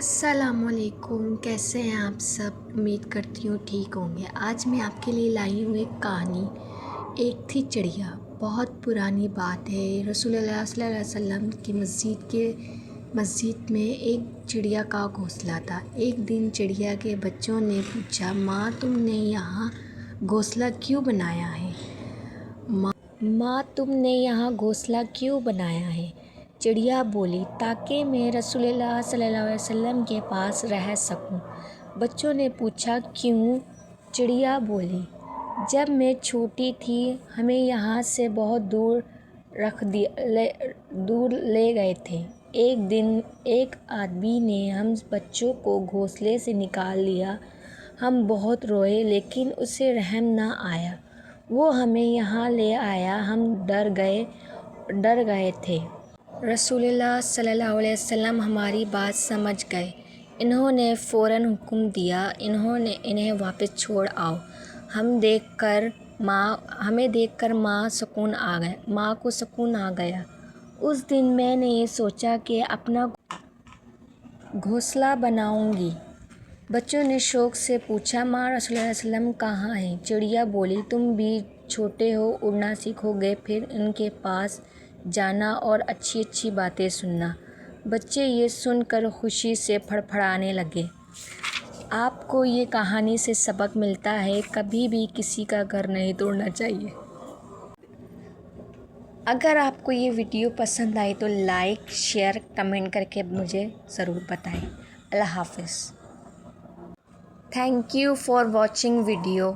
السلام علیکم، کیسے ہیں آپ سب؟ امید کرتی ہوں ٹھیک ہوں گے۔ آج میں آپ کے لیے لائی ہوں ایک کہانی۔ ایک تھی چڑیا۔ بہت پرانی بات ہے۔ رسول اللہ صلی اللہ علیہ وسلم کی مسجد میں ایک چڑیا کا گھونسلہ تھا۔ ایک دن چڑیا کے بچوں نے پوچھا، ماں تم نے یہاں گھونسلہ کیوں بنایا ہے؟ ماں تم نے یہاں گھونسلہ کیوں بنایا ہے؟ چڑیا بولی، تاکہ میں رسول اللہ صلی اللہ علیہ وسلم کے پاس رہ سکوں۔ بچوں نے پوچھا، کیوں؟ چڑیا بولی، جب میں چھوٹی تھی ہمیں یہاں سے بہت دور لے گئے تھے۔ ایک دن ایک آدمی نے ہم بچوں کو گھونسلے سے نکال لیا۔ ہم بہت روئے لیکن اسے رحم نہ آیا۔ وہ ہمیں یہاں لے آیا۔ ہم ڈر گئے تھے۔ رسول اللہ صلی اللہ علیہ وسلم ہماری بات سمجھ گئے۔ انہوں نے فوراً حکم دیا، انہیں واپس چھوڑ آؤ۔ ہمیں دیکھ کر ماں کو سکون آ گیا۔ اس دن میں نے یہ سوچا کہ اپنا گھونسلہ بناؤں گی۔ بچوں نے شوق سے پوچھا، ماں رسول اللہ علیہ وسلم کہاں ہیں؟ چڑیا بولی، تم بھی چھوٹے ہو، اڑنا سیکھو گے، پھر ان کے پاس جانا اور اچھی اچھی باتیں سننا۔ بچے یہ سن کر خوشی سے پھڑپھڑانے لگے۔ آپ کو یہ کہانی سے سبق ملتا ہے، کبھی بھی کسی کا گھر نہیں توڑنا چاہیے۔ اگر آپ کو یہ ویڈیو پسند آئی تو لائک، شیئر، کمنٹ کر کے مجھے ضرور بتائیں۔ اللہ حافظ۔ Thank you for watching video.